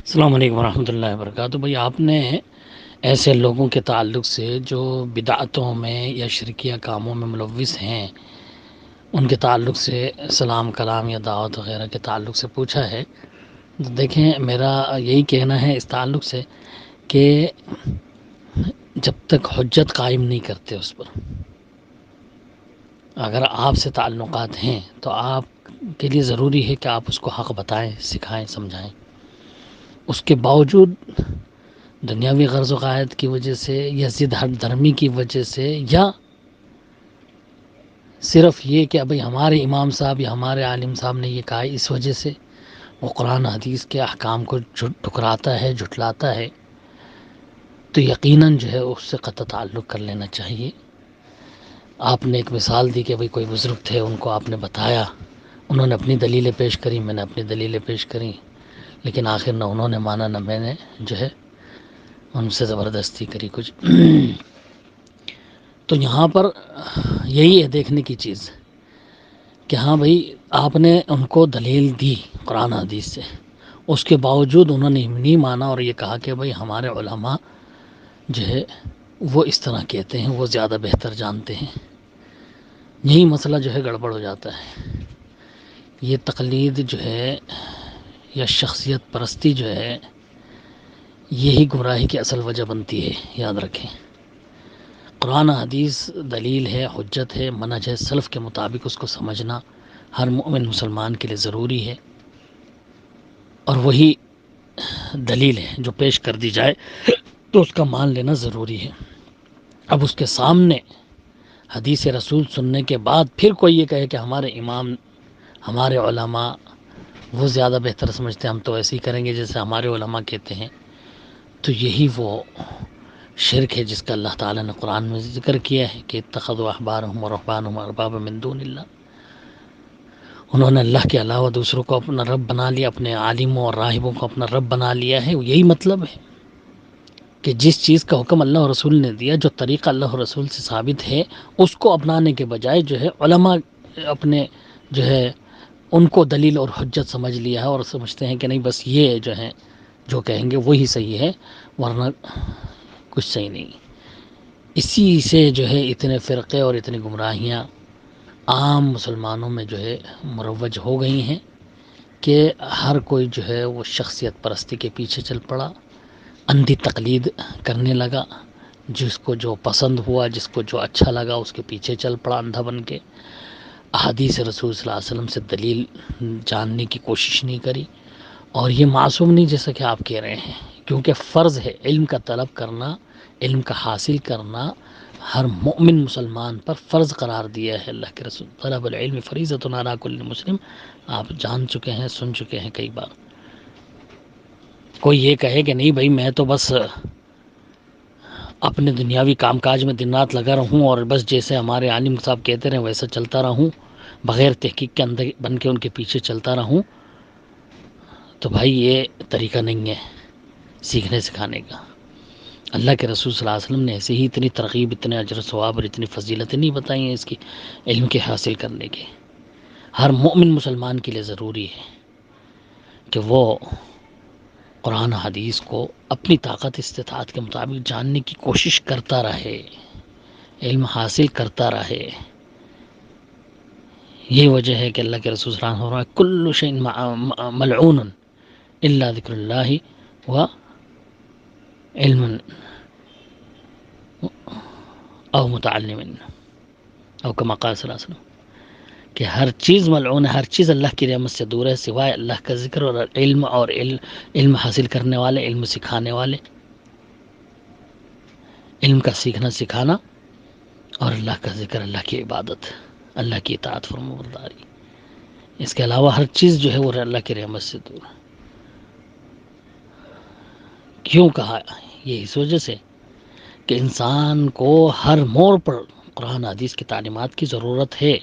السلام علیکم ورحمۃ اللہ وبرکاتہ۔ بھائی آپ نے ایسے لوگوں کے تعلق سے جو بدعتوں میں یا شرکیہ کاموں میں ملوث ہیں ان کے تعلق سے سلام کلام یا دعوت وغیرہ کے تعلق سے پوچھا ہے۔ دیکھیں، میرا یہی کہنا ہے اس تعلق سے کہ جب تک حجت قائم نہیں کرتے اس پر، اگر آپ سے تعلقات ہیں تو آپ کے لیے ضروری ہے کہ آپ اس کو حق بتائیں، سکھائیں، سمجھائیں۔ اس کے باوجود دنیاوی غرض و قائد کی وجہ سے یا ضد ہر دھرمی کی وجہ سے یا صرف یہ کہ ابھی ہمارے امام صاحب یا ہمارے عالم صاحب نے یہ کہا، اس وجہ سے وہ قرآن حدیث کے احکام کو ٹھکراتا ہے، جھٹلاتا ہے، تو یقیناً جو ہے اس سے قطع تعلق کر لینا چاہیے۔ آپ نے ایک مثال دی کہ بھئی کوئی بزرگ تھے، ان کو آپ نے بتایا، انہوں نے اپنی دلیلیں پیش کریں، میں نے اپنی دلیلیں پیش کریں، لیکن آخر نہ انہوں نے مانا نہ میں نے جو ہے ان سے زبردستی کری کچھ۔ تو یہاں پر یہی ہے دیکھنے کی چیز کہ ہاں بھائی آپ نے ان کو دلیل دی قرآن حدیث سے، اس کے باوجود انہوں نے نہیں مانا اور یہ کہا کہ بھائی ہمارے علماء جو ہے وہ اس طرح کہتے ہیں، وہ زیادہ بہتر جانتے ہیں۔ یہی مسئلہ جو ہے گڑبڑ ہو جاتا ہے۔ یہ تقلید جو ہے یا شخصیت پرستی جو ہے، یہی گمراہی کی اصل وجہ بنتی ہے، یاد رکھیں۔ قرآن حدیث دلیل ہے، حجت ہے، منہج ہے، سلف کے مطابق اس کو سمجھنا ہر مومن مسلمان کے لیے ضروری ہے، اور وہی دلیل ہے جو پیش کر دی جائے تو اس کا مان لینا ضروری ہے۔ اب اس کے سامنے حدیث رسول سننے کے بعد پھر کوئی یہ کہے کہ ہمارے امام، ہمارے علماء وہ زیادہ بہتر سمجھتے ہیں، ہم تو ایسے ہی کریں گے جیسے ہمارے علماء کہتے ہیں، تو یہی وہ شرک ہے جس کا اللہ تعالیٰ نے قرآن میں ذکر کیا ہے کہ اتخذوا احبارهم ورهبانهم اربابا من دون اللہ، انہوں نے اللہ کے علاوہ دوسروں کو اپنا رب بنا لیا، اپنے عالموں اور راہبوں کو اپنا رب بنا لیا ہے۔ یہی مطلب ہے کہ جس چیز کا حکم اللہ اور رسول نے دیا، جو طریقہ اللہ اور رسول سے ثابت ہے، اس کو اپنانے کے بجائے جو ہے علماء اپنے جو ہے ان کو دلیل اور حجت سمجھ لیا ہے، اور سمجھتے ہیں کہ نہیں بس یہ جو ہے جو کہیں گے وہی صحیح ہے، ورنہ کچھ صحیح نہیں۔ اسی سے جو ہے اتنے فرقے اور اتنی گمراہیاں عام مسلمانوں میں جو ہے مروج ہو گئی ہیں کہ ہر کوئی جو ہے وہ شخصیت پرستی کے پیچھے چل پڑا، اندھی تقلید کرنے لگا، جس کو جو پسند ہوا، جس کو جو اچھا لگا اس کے پیچھے چل پڑا اندھا بن کے، احادیث رسول صلی اللہ علیہ وسلم سے دلیل جاننے کی کوشش نہیں کری۔ اور یہ معصوم نہیں جیسا کہ آپ کہہ رہے ہیں، کیونکہ فرض ہے علم کا طلب کرنا، علم کا حاصل کرنا ہر مومن مسلمان پر فرض قرار دیا ہے اللہ کے رسول۔ طلب العلم فریضۃ علی کل مسلم، آپ جان چکے ہیں، سن چکے ہیں کئی بار۔ کوئی یہ کہے کہ نہیں بھائی میں تو بس اپنے دنیاوی کام کاج میں دن رات لگا رہوں اور بس جیسے ہمارے عالم صاحب کہتے رہے ویسا چلتا رہوں، بغیر تحقیق کے اندر بن کے ان کے پیچھے چلتا رہوں، تو بھائی یہ طریقہ نہیں ہے سیکھنے سکھانے کا۔ اللہ کے رسول صلی اللہ علیہ وسلم نے ایسے ہی اتنی ترغیب، اتنے اجر و ثواب اور اتنی فضیلتیں نہیں بتائی ہیں اس کی علم کے حاصل کرنے کے۔ ہر مومن مسلمان کے لیے ضروری ہے کہ وہ قرآن حدیث کو اپنی طاقت استطاعت کے مطابق جاننے کی کوشش کرتا رہے، علم حاصل کرتا رہے۔ یہ وجہ ہے کہ اللہ کے رسول صلی اللہ علیہ وسلم کل شیء ملعون الا ذکر اللہ و علم او متعلم، او کما قال صلی اللہ علیہ وسلم، کہ ہر چیز ملعون ہے، ہر چیز اللہ کی رحمت سے دور ہے سوائے اللہ کا ذکر اور علم، اور علم حاصل کرنے والے، علم سکھانے والے، علم کا سیکھنا سکھانا، اور اللہ کا ذکر، اللہ کی عبادت، اللہ کی اطاعت فرمانبرداری۔ اس کے علاوہ ہر چیز جو ہے وہ اللہ کی رحمت سے دور ہے۔ کیوں کہا؟ یہ اس وجہ سے کہ انسان کو ہر موڑ پر قرآن حدیث کی تعلیمات کی ضرورت ہے۔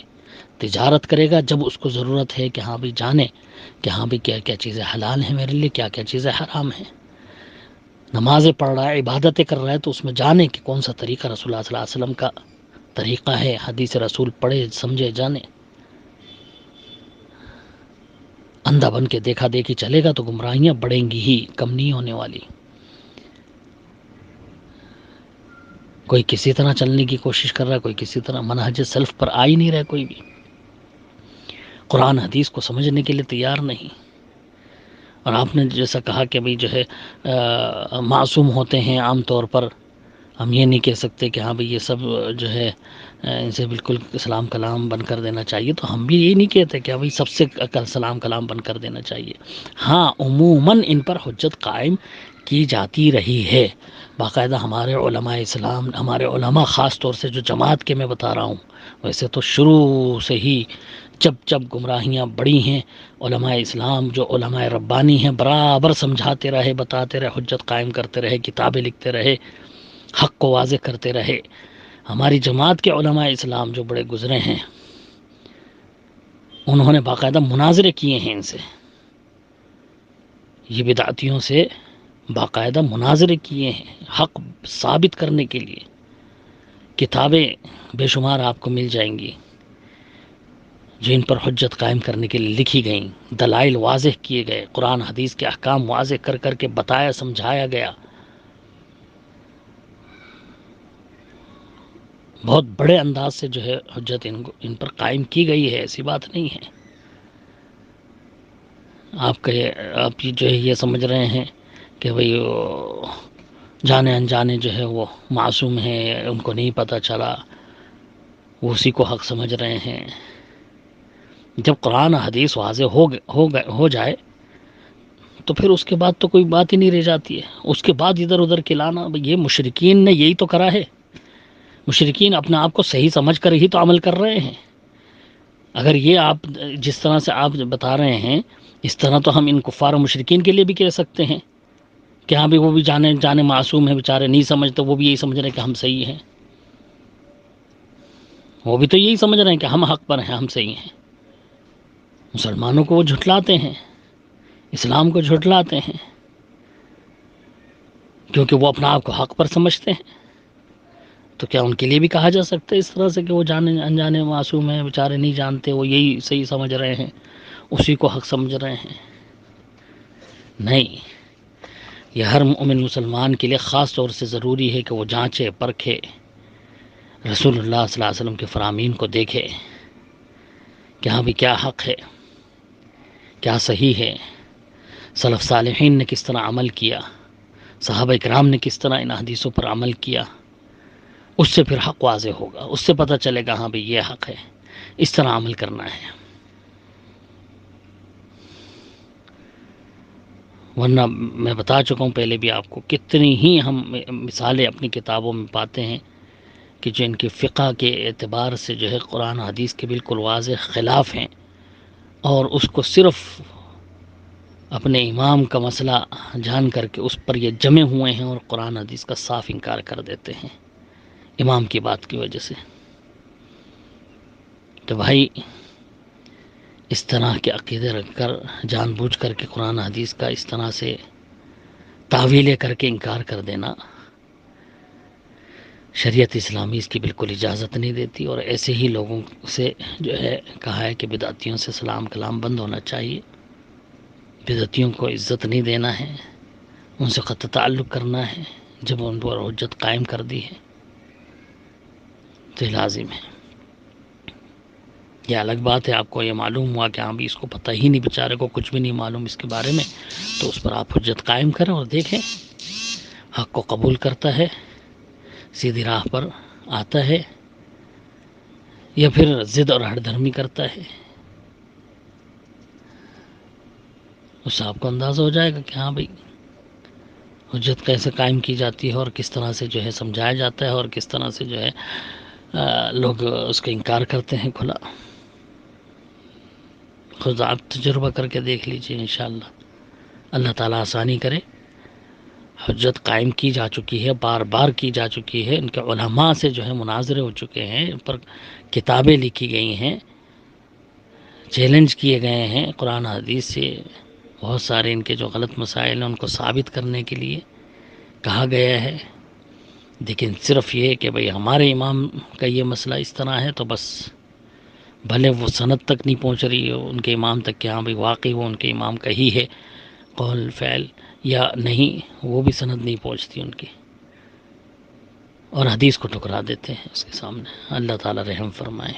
تجارت کرے گا جب اس کو ضرورت ہے کہ ہاں بھی جانے کہ ہاں بھی کیا کیا چیزیں حلال ہیں میرے لیے، کیا کیا چیزیں حرام ہیں۔ نمازیں پڑھ رہا ہے، عبادتیں کر رہا ہے، تو اس میں جانے کہ کون سا طریقہ رسول اللہ صلی اللہ علیہ وسلم کا طریقہ ہے، حدیث رسول پڑھے، سمجھے، جانے۔ اندھا بن کے دیکھا دیکھی چلے گا تو گمراہیاں بڑھیں گی ہی، کم نہیں ہونے والی۔ کوئی کسی طرح چلنے کی کوشش کر رہا ہے، کوئی کسی طرح، منہج سلف پر آ ہی نہیں رہا کوئی بھی، قرآن حدیث کو سمجھنے کے لیے تیار نہیں۔ اور آپ نے جیسا کہا کہ بھئی جو ہے معصوم ہوتے ہیں عام طور پر، ہم یہ نہیں کہہ سکتے کہ ہاں بھئی یہ سب جو ہے ان سے بالکل سلام کلام بند کر دینا چاہیے، تو ہم بھی یہ نہیں کہتے کہ بھئی سب سے سلام کلام بند کر دینا چاہیے۔ ہاں عموماً ان پر حجت قائم کی جاتی رہی ہے، باقاعدہ ہمارے علماء اسلام، ہمارے علماء خاص طور سے جو جماعت کے میں بتا رہا ہوں، ویسے تو شروع سے ہی جب گمراہیاں بڑی ہیں، علماء اسلام جو علماء ربانی ہیں برابر سمجھاتے رہے، بتاتے رہے، حجت قائم کرتے رہے، کتابیں لکھتے رہے، حق کو واضح کرتے رہے۔ ہماری جماعت کے علماء اسلام جو بڑے گزرے ہیں، انہوں نے باقاعدہ مناظرے کیے ہیں ان سے، یہ بدعتیوں سے باقاعدہ مناظرے کیے ہیں حق ثابت کرنے کے لیے۔ کتابیں بے شمار آپ کو مل جائیں گی جو ان پر حجت قائم کرنے کے لیے لکھی گئیں، دلائل واضح کیے گئے، قرآن حدیث کے احکام واضح کر کر کے بتایا سمجھایا گیا۔ بہت بڑے انداز سے جو ہے حجت ان پر قائم کی گئی ہے، ایسی بات نہیں ہے۔ آپ یہ جو ہے یہ سمجھ رہے ہیں کہ بھئی جانے انجانے جو ہے وہ معصوم ہیں، ان کو نہیں پتہ چلا، وہ اسی کو حق سمجھ رہے ہیں۔ جب قرآن حدیث واضح ہو جائے تو پھر اس کے بعد تو کوئی بات ہی نہیں رہ جاتی ہے۔ اس کے بعد ادھر ادھر کھلانا، یہ مشرکین نے یہی تو کرا ہے۔ مشرکین اپنے آپ کو صحیح سمجھ کر ہی تو عمل کر رہے ہیں۔ اگر یہ آپ جس طرح سے آپ بتا رہے ہیں، اس طرح تو ہم ان کفار و مشرکین کے لیے بھی کہہ سکتے ہیں کہ ہاں بھی وہ بھی جانے معصوم ہیں، بیچارے نہیں سمجھتے، وہ بھی یہی سمجھ رہے ہیں کہ ہم صحیح ہیں، وہ بھی تو یہی سمجھ رہے ہیں کہ ہم حق پر ہیں، ہم صحیح ہیں۔ مسلمانوں کو وہ جھٹلاتے ہیں، اسلام کو جھٹلاتے ہیں، کیونکہ وہ اپنا آپ کو حق پر سمجھتے ہیں۔ تو کیا ان کے لیے بھی کہا جا سکتا ہے اس طرح سے کہ وہ جانے انجانے معصوم ہیں، بیچارے نہیں جانتے، وہ یہی صحیح سمجھ رہے ہیں، اسی کو حق سمجھ رہے ہیں؟ نہیں، یہ ہر مومن مسلمان کے لیے خاص طور سے ضروری ہے کہ وہ جانچے پرکھے، رسول اللہ صلی اللہ علیہ وسلم کے فرامین کو دیکھے کہ ہاں بھی کیا حق ہے، کیا صحیح ہے، سلف صالحین نے کس طرح عمل کیا، صحابہ کرام نے کس طرح ان حدیثوں پر عمل کیا۔ اس سے پھر حق واضح ہوگا، اس سے پتہ چلے گا ہاں بھئی یہ حق ہے، اس طرح عمل کرنا ہے۔ ورنہ میں بتا چکا ہوں پہلے بھی آپ کو، کتنی ہی ہم مثالیں اپنی کتابوں میں پاتے ہیں کہ جو ان کی فقہ کے اعتبار سے جو ہے قرآن حدیث کے بالکل واضح خلاف ہیں، اور اس کو صرف اپنے امام کا مسئلہ جان کر کے اس پر یہ جمے ہوئے ہیں اور قرآن حدیث کا صاف انکار کر دیتے ہیں امام کی بات کی وجہ سے۔ تو بھائی اس طرح کے عقیدے رکھ کر جان بوجھ کر کے قرآن حدیث کا اس طرح سے تعویلیں کر کے انکار کر دینا، شریعت اسلامی اس کی بالکل اجازت نہیں دیتی، اور ایسے ہی لوگوں سے جو ہے کہا ہے کہ بدعتیوں سے سلام کلام بند ہونا چاہیے، بدعتیوں کو عزت نہیں دینا ہے، ان سے قطع تعلق کرنا ہے۔ جب ان پر حجت قائم کر دی ہے تو یہ لازم ہے۔ یہ الگ بات ہے آپ کو یہ معلوم ہوا کہ ہاں بھی اس کو پتہ ہی نہیں، بیچارے کو کچھ بھی نہیں معلوم اس کے بارے میں، تو اس پر آپ حجت قائم کریں اور دیکھیں حق کو قبول کرتا ہے، سیدھی راہ پر آتا ہے، یا پھر ضد اور ہٹ دھرمی کرتا ہے۔ اس سے آپ کو اندازہ ہو جائے گا کہ ہاں بھئی حجت کیسے قائم کی جاتی ہے، اور کس طرح سے جو ہے سمجھایا جاتا ہے، اور کس طرح سے جو ہے لوگ اس کا انکار کرتے ہیں کھلا۔ خود آپ تجربہ کر کے دیکھ لیجئے انشاءاللہ، اللہ تعالیٰ آسانی کرے۔ حجت قائم کی جا چکی ہے، بار بار کی جا چکی ہے، ان کے علماء سے جو ہے مناظرے ہو چکے ہیں، ان پر کتابیں لکھی گئی ہیں، چیلنج کیے گئے ہیں قرآن حدیث سے، بہت سارے ان کے جو غلط مسائل ہیں ان کو ثابت کرنے کے لیے کہا گیا ہے۔ لیکن صرف یہ کہ بھئی ہمارے امام کا یہ مسئلہ اس طرح ہے تو بس بھلے وہ سند تک نہیں پہنچ رہی ہو ان کے امام تک کہ ہاں بھائی واقعی وہ ان کے امام کا ہی ہے قول فعل یا نہیں، وہ بھی سند نہیں پہنچتی ان کی، اور حدیث کو ٹکرا دیتے ہیں اس کے سامنے۔ اللہ تعالی رحم فرمائے۔